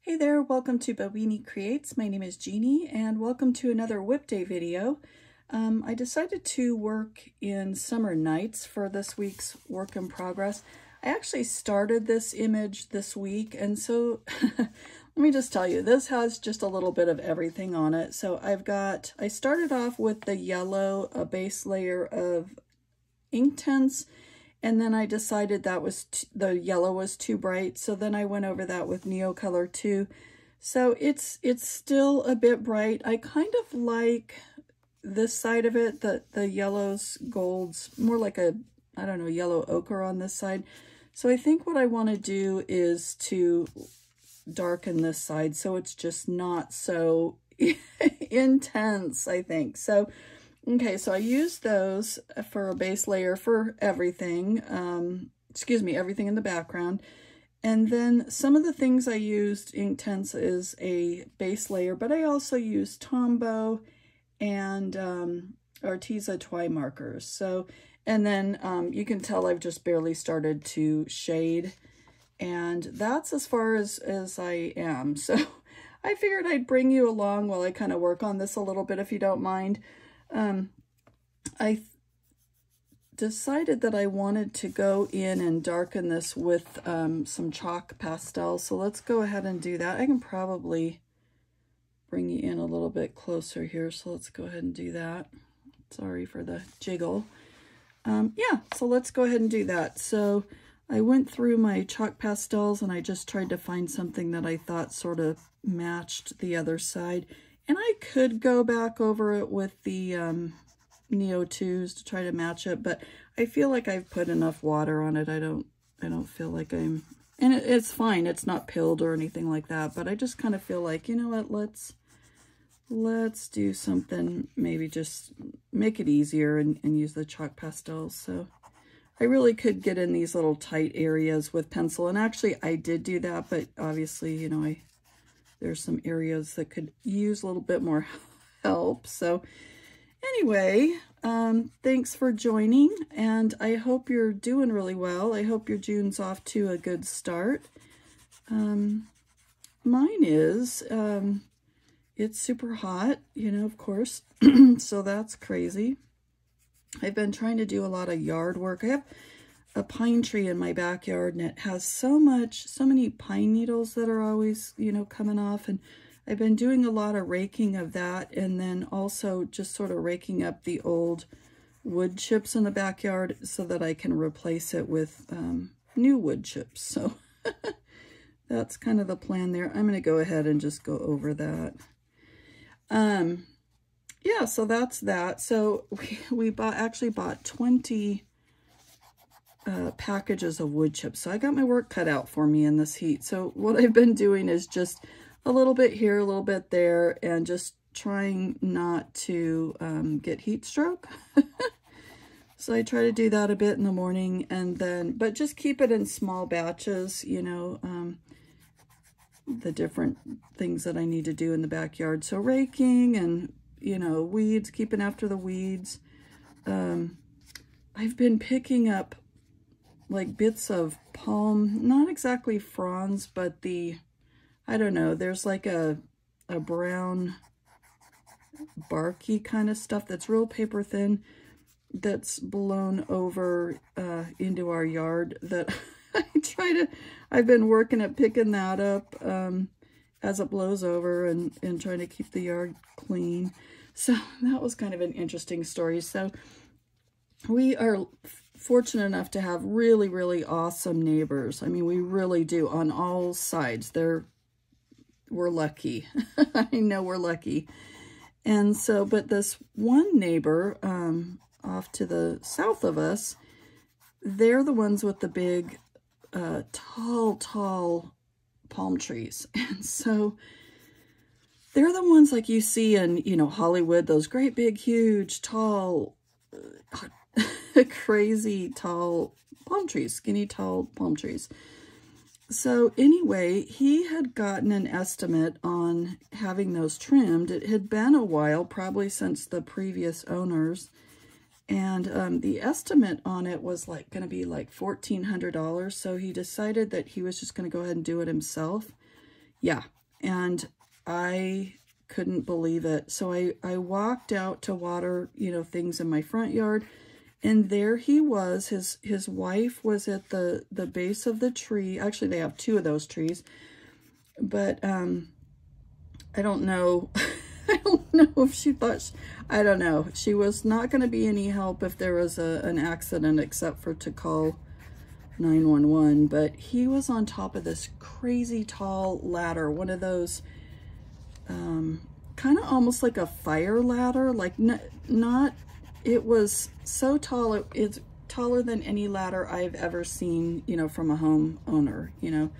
Hey there, welcome to Bobini Creates. My name is Jeannie and welcome to another Whip Day video. I decided to work in Summer Nights for this week's work in progress. I actually started this image this week, and so let me just tell you, this has just a little bit of everything on it. So I started off with the yellow, a base layer of Inktense, and then I decided that was the yellow was too bright, so then I went over that with Neocolor 2. So it's still a bit bright. I kind of like this side of it, the yellows, golds, more like a, I don't know, yellow ochre on this side. So I think what I want to do is to darken this side so it's just not so intense, I think. So okay, so I used those for a base layer for everything, everything in the background. And then some of the things I used, Inktense is a base layer, but I also used Tombow and Arteza Twi markers. So, and then you can tell I've just barely started to shade, and that's as far as I am. So I figured I'd bring you along while I kind of work on this a little bit, if you don't mind. I decided that I wanted to go in and darken this with some chalk pastel. So let's go ahead and do that. I can probably bring you in a little bit closer here. So let's go ahead and do that. Sorry for the jiggle. Yeah, so let's go ahead and do that. So I went through my chalk pastels and I just tried to find something that I thought sort of matched the other side. And I could go back over it with the Neo 2s to try to match it, but I feel like I've put enough water on it. I don't feel like I'm, and it's fine. It's not pilled or anything like that, but I just kind of feel like, you know what, let's do something, maybe just make it easier and use the chalk pastels. So I really could get in these little tight areas with pencil, and actually I did do that, but obviously, you know, there's some areas that could use a little bit more help. So anyway, thanks for joining, and I hope you're doing really well. I hope your June's off to a good start. Mine is, it's super hot, you know, of course, so that's crazy. I've been trying to do a lot of yard work. I have a pine tree in my backyard, and it has so many pine needles that are always, you know, coming off, and I've been doing a lot of raking of that, and then also just sort of raking up the old wood chips in the backyard so that I can replace it with new wood chips. So that's kind of the plan there. I'm going to go ahead and just go over that. Yeah, so that's that. So we actually bought 20 packages of wood chips. So I got my work cut out for me in this heat. So what I've been doing is just a little bit here, a little bit there, and just trying not to get heat stroke. So I try to do that a bit in the morning, and then, but just keep it in small batches, you know, the different things that I need to do in the backyard. So raking and, you know, weeds, keeping after the weeds. I've been picking up like bits of palm, not exactly fronds, but I don't know, there's like a brown barky kind of stuff that's real paper thin that's blown over into our yard that I've been working at picking that up as it blows over and trying to keep the yard clean. So that was kind of an interesting story. So we are fortunate enough to have really, really awesome neighbors. I mean, we really do on all sides. We're lucky. I know we're lucky. And so, but this one neighbor off to the south of us, they're the ones with the big, tall palm trees. And so they're the ones like you see in, you know, Hollywood, those great big, huge, tall, crazy tall palm trees, skinny tall palm trees. So anyway, he had gotten an estimate on having those trimmed. It had been a while, probably since the previous owners, and the estimate on it was like going to be like $1,400. So he decided that he was just going to go ahead and do it himself. yeah, and I couldn't believe it. So I walked out to water, you know, things in my front yard, and there he was. His wife was at the base of the tree. Actually, they have two of those trees, but I don't know. I don't know if she thought, I don't know. She was not going to be any help if there was an accident, except for to call 911. But he was on top of this crazy tall ladder, one of those kind of almost like a fire ladder, like not, it was so tall, it's taller than any ladder I've ever seen, you know, from a homeowner, you know.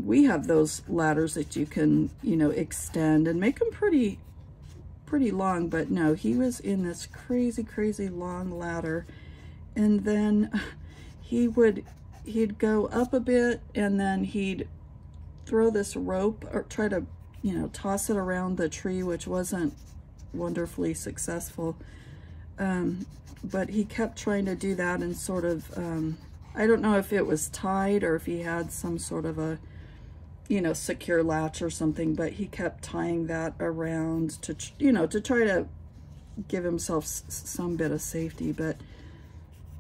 We have those ladders that you can, you know, extend and make them pretty long, but no, he was in this crazy long ladder. And then he'd go up a bit, and then he'd throw this rope or try to, you know, toss it around the tree, which wasn't wonderfully successful. But he kept trying to do that, and sort of, I don't know if it was tied or if he had some sort of a, you know, secure latch or something, but he kept tying that around to, you know, to try to give himself some bit of safety. But,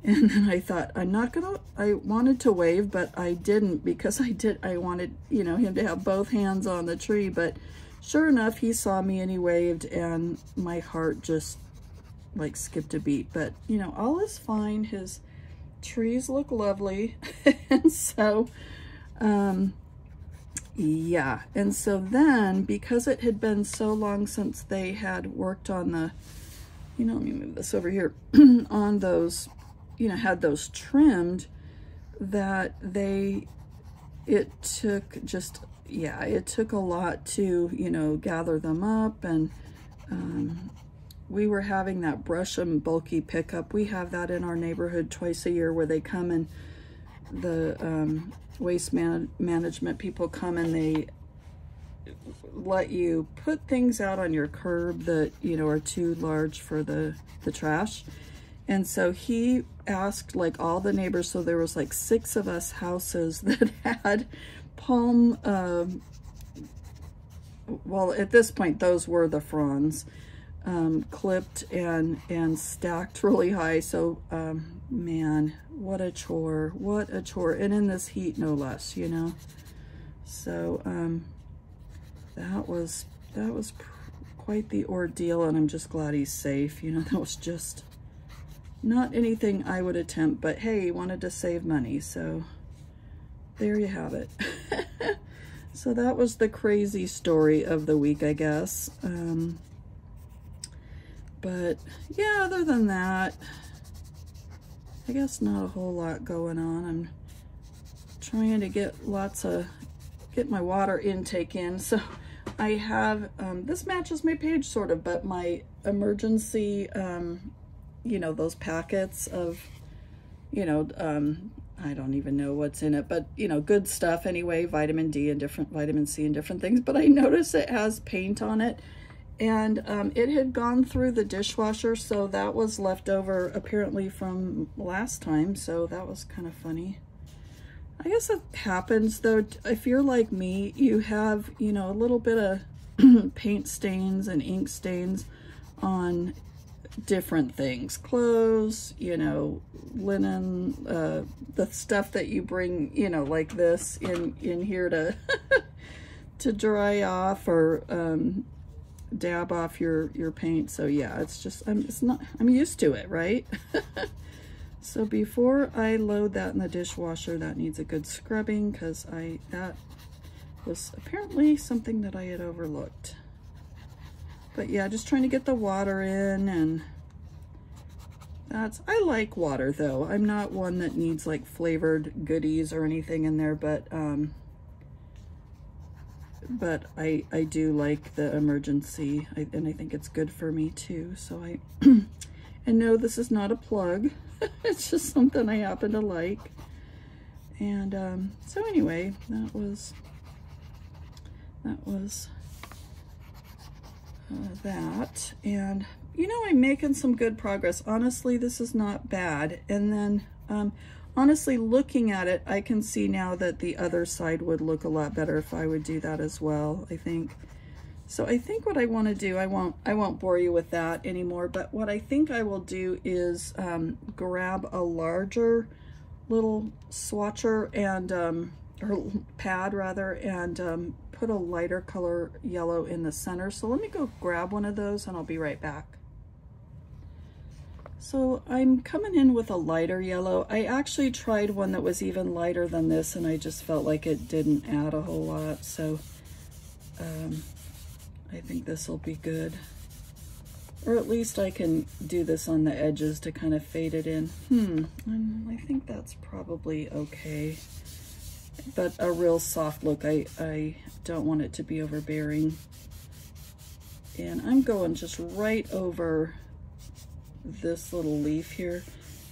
and then I thought, I wanted to wave, but I didn't, because I wanted, you know, him to have both hands on the tree. But sure enough, he saw me and he waved, and my heart just like skipped a beat. But, you know, all is fine. His trees look lovely. And so, yeah. And so then, because it had been so long since they had worked on the, you know, let me move this over here, on those, you know, had those trimmed, that it took just, yeah, it took a lot to, you know, gather them up. And we were having that brush and bulky pickup. We have that in our neighborhood twice a year, where they come, and the waste management people come, and they let you put things out on your curb that, you know, are too large for the trash. And so he asked like all the neighbors, so there was like 6 of us houses that had palm, well, at this point, those were the fronds, clipped and stacked really high. So, man, what a chore, and in this heat, no less, you know. So, that was quite the ordeal, and I'm just glad he's safe. You know, that was just not anything I would attempt, but hey, he wanted to save money, so there you have it. So that was the crazy story of the week, I guess. But yeah, other than that, I guess not a whole lot going on. I'm trying to get my water intake in. So I have, this matches my page sort of, but my emergency, you know, those packets of, you know, I don't even know what's in it, but, you know, good stuff anyway, vitamin D and vitamin C and different things. But I noticed it has paint on it, and it had gone through the dishwasher, so that was left over apparently from last time. So that was kind of funny. I guess it happens though. If you're like me, you have, you know, a little bit of paint stains and ink stains on different things, clothes, you know, linen, the stuff that you bring, you know, like this in here to to dry off or dab off your paint. So yeah, it's just, I'm used to it, right? So before I load that in the dishwasher, that needs a good scrubbing, because that was apparently something that I had overlooked. But yeah, just trying to get the water in, and I like water though. I'm not one that needs like flavored goodies or anything in there, but I do like the emergency, and I think it's good for me too. So and no, this is not a plug. It's just something I happen to like. And so anyway, that was that. And you know, I'm making some good progress. Honestly, this is not bad. And then honestly, looking at it, I can see now that the other side would look a lot better if I would do that as well, I think. So I think what I want to do, I won't bore you with that anymore, but what I think I will do is grab a larger little swatcher and, or pad rather, and put a lighter color yellow in the center. So let me go grab one of those and I'll be right back. So I'm coming in with a lighter yellow. I actually tried one that was even lighter than this and I just felt like it didn't add a whole lot. So I think this will be good. Or at least I can do this on the edges to kind of fade it in. I think that's probably okay. But a real soft look, I don't want it to be overbearing. And I'm going just right over this little leaf here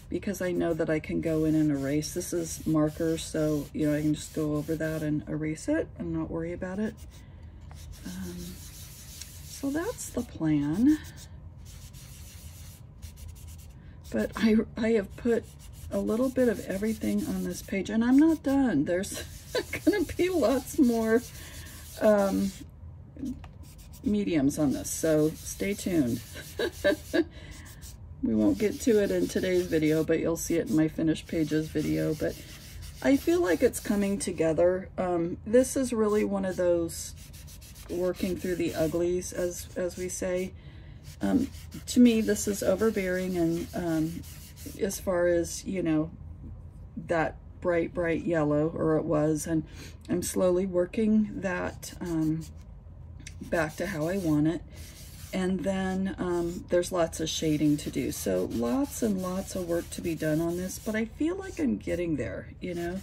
because I know that I can go in and erase. This is marker, so you know I can just go over that and erase it and not worry about it. So that's the plan. But I have put a little bit of everything on this page, and I'm not done. There's gonna be lots more mediums on this, so stay tuned. We won't get to it in today's video, but you'll see it in my finished pages video. But I feel like it's coming together. This is really one of those working through the uglies, as we say. To me, this is overbearing, and as far as, you know, that bright yellow, or it was, and I'm slowly working that back to how I want it. And then there's lots of shading to do. So lots and lots of work to be done on this, but I feel like I'm getting there, you know.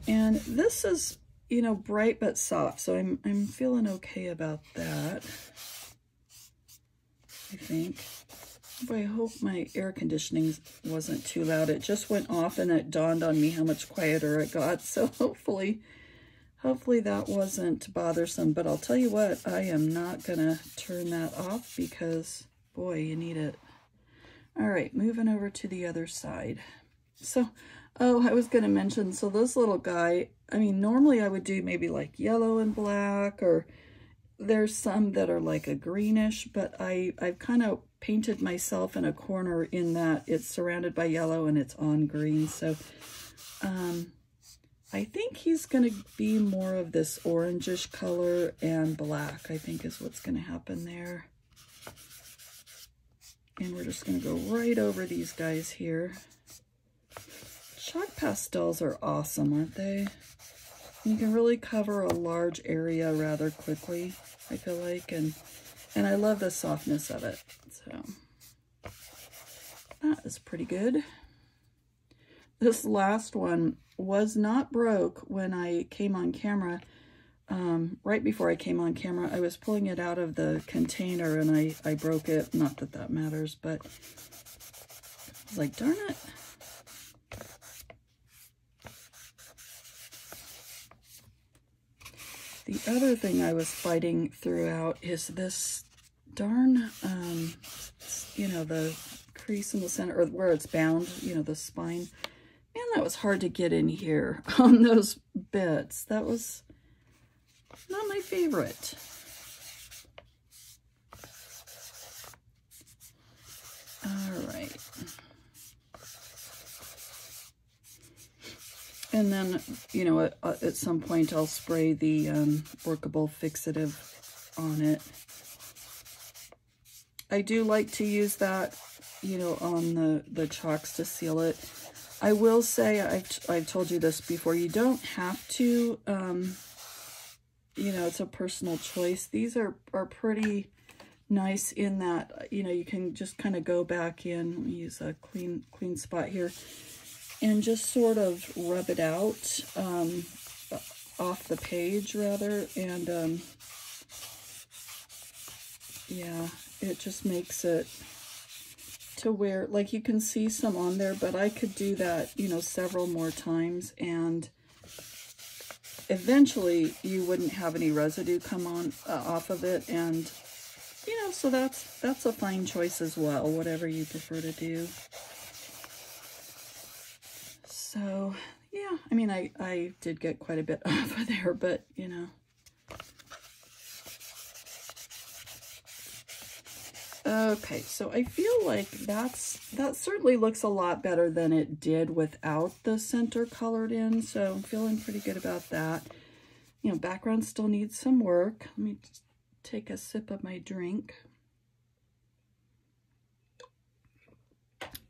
And this is, you know, bright but soft, so I'm feeling okay about that, I think. Boy, I hope my air conditioning wasn't too loud. It just went off and it dawned on me how much quieter it got. So hopefully that wasn't bothersome. But I'll tell you what, I am not gonna turn that off because, boy, you need it. All right, moving over to the other side. So, oh, I was gonna mention, so this little guy, I mean, normally I would do maybe like yellow and black, or there's some that are like a greenish, but I've kind of painted myself in a corner in that it's surrounded by yellow and it's on green. So I think he's going to be more of this orangish color and black, I think is what's going to happen there. And we're just going to go right over these guys here. Chalk pastels are awesome, aren't they? You can really cover a large area rather quickly, I feel like, and I love the softness of it. So that is pretty good. This last one was not broke when I came on camera. Right before I came on camera, I was pulling it out of the container and I broke it. Not that that matters, but I was like, darn it. The other thing I was fighting throughout is this darn, you know, the crease in the center, or where it's bound, you know, the spine. Man, that was hard to get in here on those bits. That was not my favorite. All right. And then, you know, at some point I'll spray the workable fixative on it. I do like to use that, you know, on the chalks to seal it. I will say, I've told you this before, you don't have to, you know, it's a personal choice. These are pretty nice in that, you know, you can just kind of go back in, use a clean spot here, and just sort of rub it out off the page rather, and yeah, it just makes it to where, like, you can see some on there, but I could do that, you know, several more times, and eventually you wouldn't have any residue come on off of it. And, you know, so that's a fine choice as well, whatever you prefer to do. So, yeah, I mean, I did get quite a bit off of there, but, you know. Okay, so I feel like that certainly looks a lot better than it did without the center colored in, so I'm feeling pretty good about that. You know, background still needs some work. Let me just take a sip of my drink.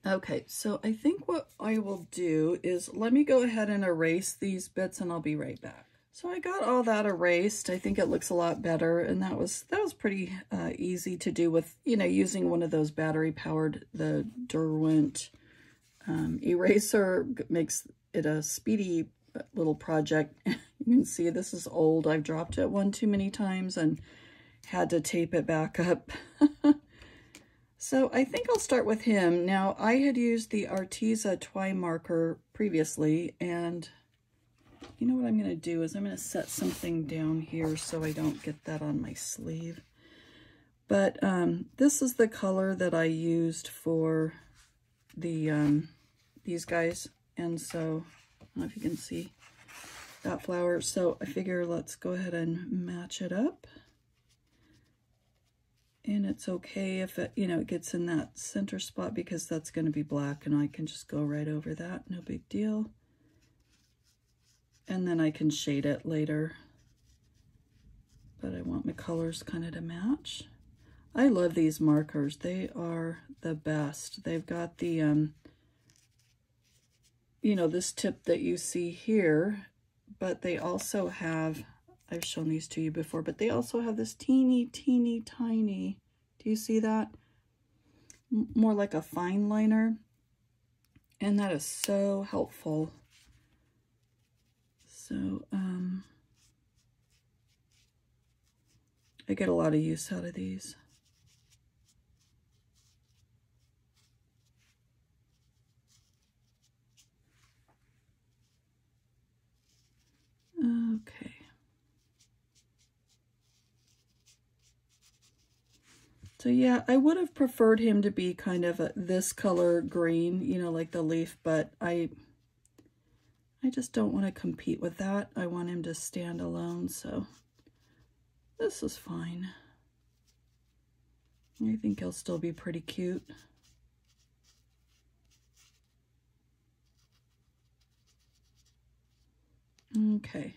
Okay, so I think what I will do is let me go ahead and erase these bits and I'll be right back. So I got all that erased. I think it looks a lot better, and that was pretty easy to do with, you know, using one of those battery powered, the Derwent eraser makes it a speedy little project. You can see this is old. I've dropped it one too many times and had to tape it back up. So I think I'll start with him. Now, I had used the Arteza Twi marker previously, and you know what I'm going to do is I'm going to set something down here so I don't get that on my sleeve. But this is the color that I used for the these guys, and so I don't know if you can see that flower. So I figure let's go ahead and match it up. And it's okay if it, you know, it gets in that center spot because that's going to be black and I can just go right over that. No big deal. And then I can shade it later. But I want my colors kind of to match. I love these markers. They are the best. They've got the, you know, this tip that you see here, but they also have, I've shown these to you before, but they also have this teeny tiny, do you see that? More like a fine liner. And that is so helpful. So, I get a lot of use out of these. Okay. So yeah, I would have preferred him to be kind of this color green, you know, like the leaf, but I just don't want to compete with that. I want him to stand alone, so this is fine. I think he'll still be pretty cute. Okay,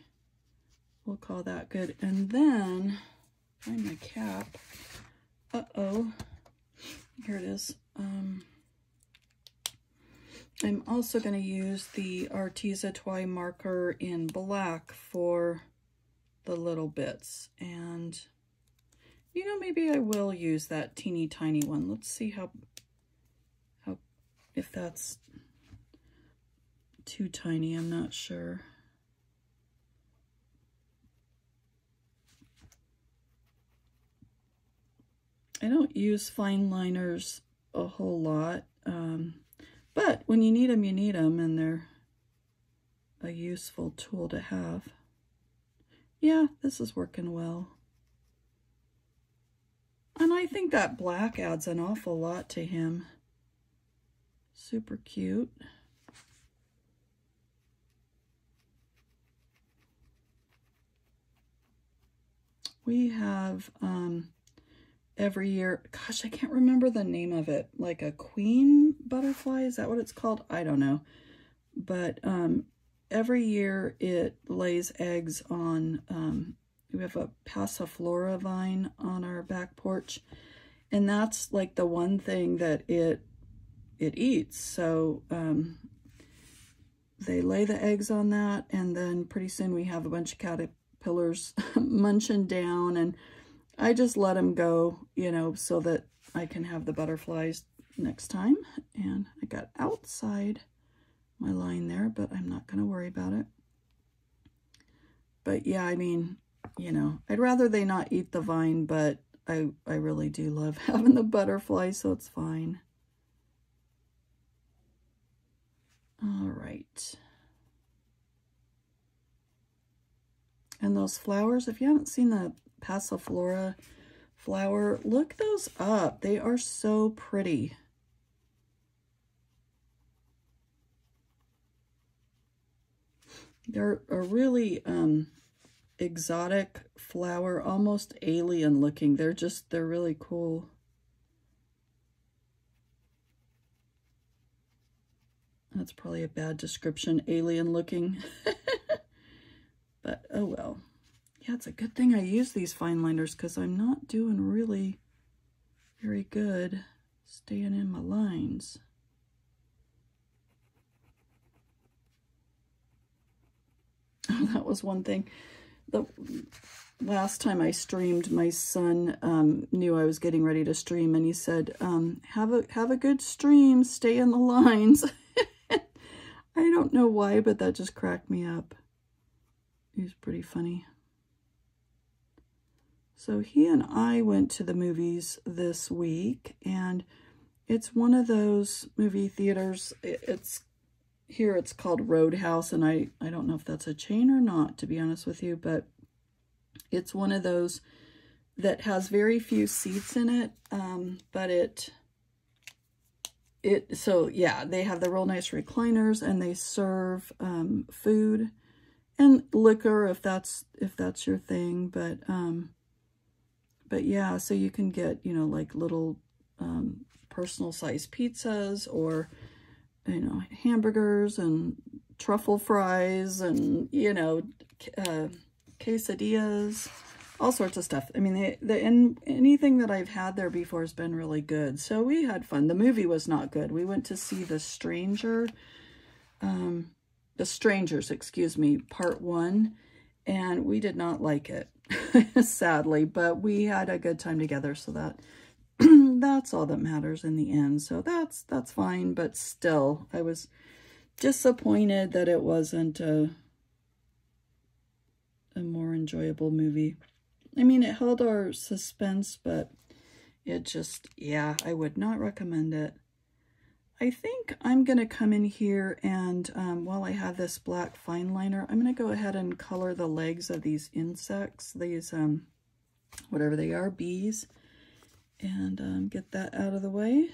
we'll call that good. And then, find my cap. Uh-oh, here it is. I'm also going to use the Arteza Twi marker in black for the little bits. And, you know, maybe I will use that teeny tiny one. Let's see how if that's too tiny, I'm not sure. I don't use fine liners a whole lot, but when you need them, and they're a useful tool to have. Yeah, this is working well. And I think that black adds an awful lot to him. Super cute. We have, every year, gosh, I can't remember the name of it, like a queen butterfly, is that what it's called? I don't know. But every year it lays eggs on, we have a passiflora vine on our back porch, and that's like the one thing that it eats. So they lay the eggs on that, and then pretty soon we have a bunch of caterpillars munching down, and I just let them go, you know, so that I can have the butterflies next time. And I got outside my line there, but I'm not going to worry about it. But yeah, I mean, you know, I'd rather they not eat the vine, but I really do love having the butterflies, so it's fine. All right. And those flowers, if you haven't seen the Passiflora flower, look those up. They are so pretty. They're a really exotic flower, almost alien looking. They're really cool. That's probably a bad description, alien looking. But oh well. Yeah, it's a good thing I use these fine liners because I'm not doing really very good staying in my lines. Oh, that was one thing. The last time I streamed, my son knew I was getting ready to stream, and he said, have a good stream, stay in the lines. I don't know why, but that just cracked me up. He was pretty funny. So he and I went to the movies this week, and it's one of those movie theaters. It's called Roadhouse, and I don't know if that's a chain or not, to be honest with you, but it's one of those that has very few seats in it, but so yeah, they have the real nice recliners, and they serve food and liquor if that's your thing, but yeah, so you can get, you know, like little personal size pizzas, or, you know, hamburgers and truffle fries, and, you know, quesadillas, all sorts of stuff. I mean, and anything that I've had there before has been really good. So we had fun. The movie was not good. We went to see The Strangers, excuse me, Part 1, and we did not like it, sadly, but we had a good time together, so that that's all that matters in the end. So that's fine, but still, I was disappointed that it wasn't a more enjoyable movie. I mean, it held our suspense, but it just, yeah, I would not recommend it. I think I'm going to come in here and, while I have this black fine liner, I'm going to go ahead and color the legs of these insects, these, whatever they are, bees, and get that out of the way.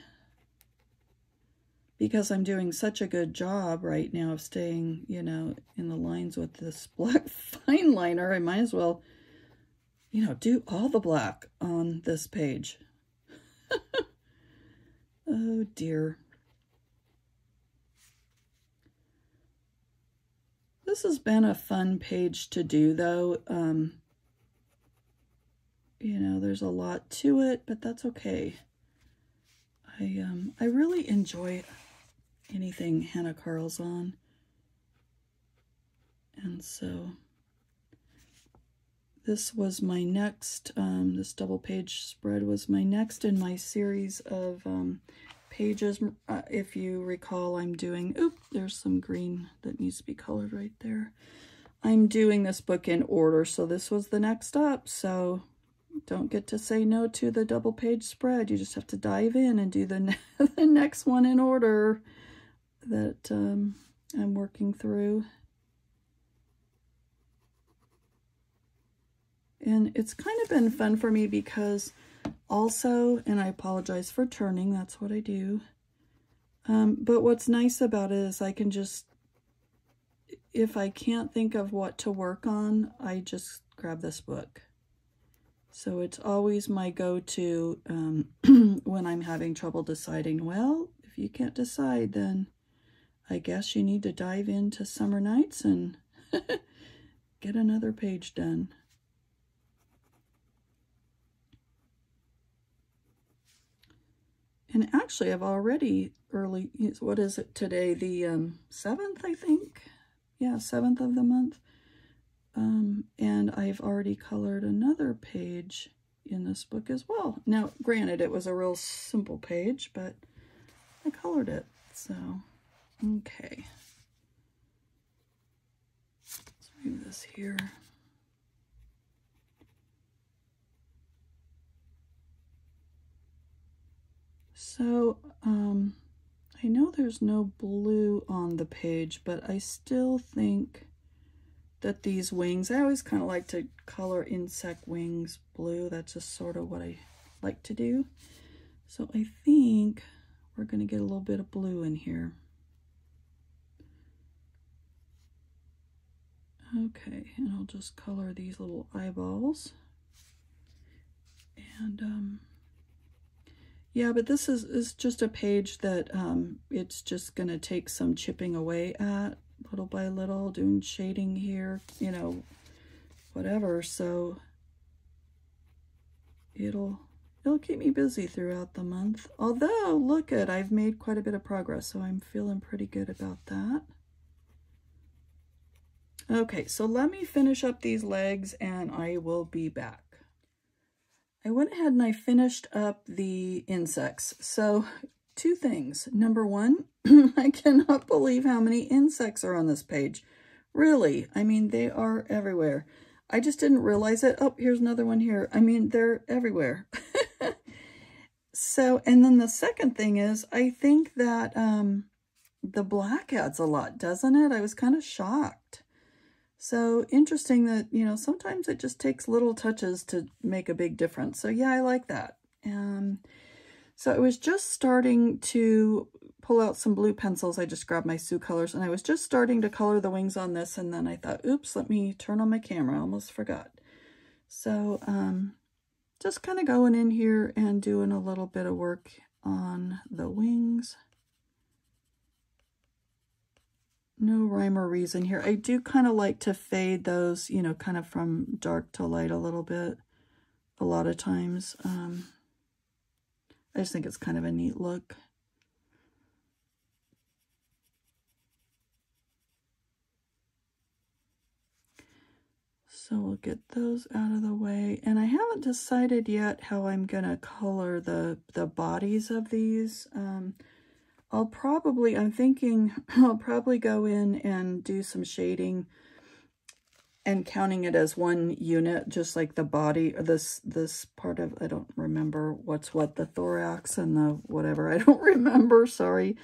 Because I'm doing such a good job right now of staying, you know, in the lines with this black fine liner, I might as well, you know, do all the black on this page. Oh dear. This has been a fun page to do, though. You know, there's a lot to it, but that's okay. I really enjoy anything Hanna Karlzon, and so this was my next, this double page spread was my next in my series of pages. If you recall, I'm doing, there's some green that needs to be colored right there. I'm doing this book in order, so this was the next up, so don't get to say no to the double page spread. You just have to dive in and do the next one in order that I'm working through. And it's kind of been fun for me because also, and I apologize for turning, that's what I do. But what's nice about it is I can just, if I can't think of what to work on, I just grab this book. So it's always my go-to when I'm having trouble deciding. Well, if you can't decide, then I guess you need to dive into Summer Nights and get another page done. And actually, I've already what is it today? The 7th, I think. Yeah, 7th of the month. And I've already colored another page in this book as well. Now, granted, it was a real simple page, but I colored it. So, okay. Let's move this here. So, I know there's no blue on the page, but I still think that these wings, I always kind of like to color insect wings blue. That's just sort of what I like to do. So I think we're going to get a little bit of blue in here. Okay, and I'll just color these little eyeballs. And yeah, but this is just a page that it's just gonna take some chipping away at little by little, doing shading here, you know, whatever. So it'll keep me busy throughout the month. Although, look at, I've made quite a bit of progress, so I'm feeling pretty good about that. Okay, so let me finish up these legs and I will be back. I went ahead and I finished up the insects. So 2 things. Number 1, I cannot believe how many insects are on this page. Really, I mean, they are everywhere. I just didn't realize it. Oh, here's another one here. I mean, they're everywhere. So, and then the second thing is, I think that the black adds a lot, doesn't it? I was kind of shocked. So interesting that, you know, sometimes it just takes little touches to make a big difference. So yeah, I like that. So I was just starting to pull out some blue pencils. I just grabbed my Sioux colors and I was just starting to color the wings on this. And then I thought, oops, let me turn on my camera. I almost forgot. So just kind of going in here and doing a little bit of work on the wings. No rhyme or reason here. I do kind of like to fade those, you know, kind of from dark to light a little bit, a lot of times. I just think it's kind of a neat look. So we'll get those out of the way. And I haven't decided yet how I'm going to color the bodies of these. I'm thinking I'll probably go in and do some shading and counting it as one unit, just like the body, or this part of, I don't remember what's what, the thorax and the whatever, I don't remember, sorry.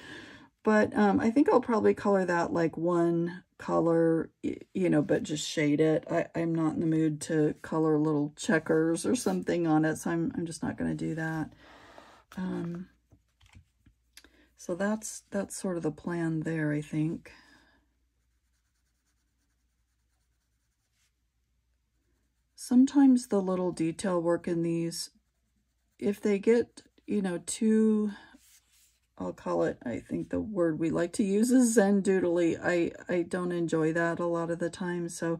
But I think I'll probably color that like one color, you know, but just shade it. I'm not in the mood to color little checkers or something on it, so I'm just not going to do that. So that's sort of the plan there, I think. Sometimes the little detail work in these, if they get, you know, too, I'll call it, I think the word we like to use is Zen doodly. I don't enjoy that a lot of the time, so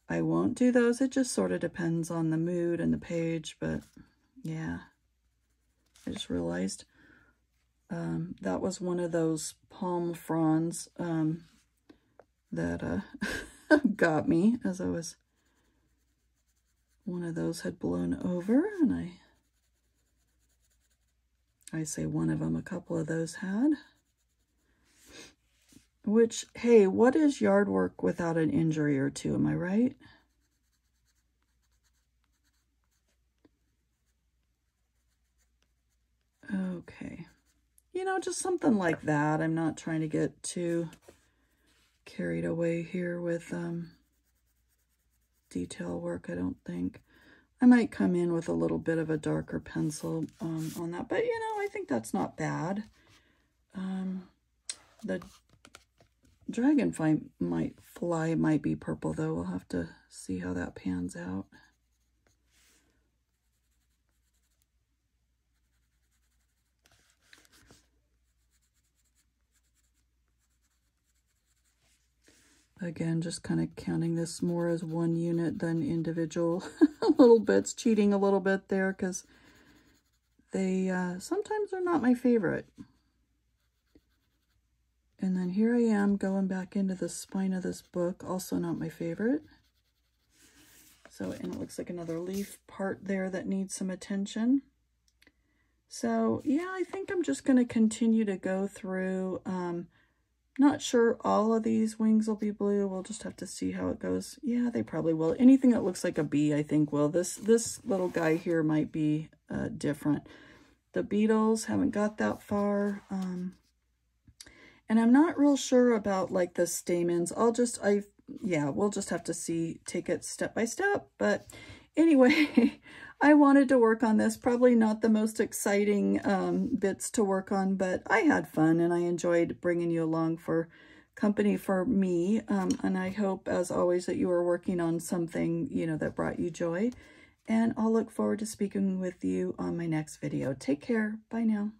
I won't do those. It just sort of depends on the mood and the page, but yeah, I just realized that was one of those palm fronds that got me as I was, one of those had blown over, and I say one of them, a couple of those had. Which, hey, what is yard work without an injury or two, am I right? Okay. You know, just something like that. I'm not trying to get too carried away here with detail work, I don't think. I might come in with a little bit of a darker pencil on that, but you know, I think that's not bad. The dragonfly might be purple though. We'll have to see how that pans out. Again, just kind of counting this more as one unit than individual little bits, cheating a little bit there because they sometimes are not my favorite. And then here I am going back into the spine of this book, also not my favorite. So, and it looks like another leaf part there that needs some attention. So yeah, I think I'm just going to continue to go through. Not sure all of these wings will be blue. We'll just have to see how it goes. Yeah, they probably will. Anything that looks like a bee, I think will. This little guy here might be different. The beetles haven't got that far. And I'm not real sure about like the stamens. Yeah, we'll just have to see, take it step by step. But anyway, I wanted to work on this. Probably not the most exciting bits to work on, but I had fun and I enjoyed bringing you along for company for me, and I hope, as always, that you are working on something, you know, that brought you joy. And I'll look forward to speaking with you on my next video. Take care. Bye now.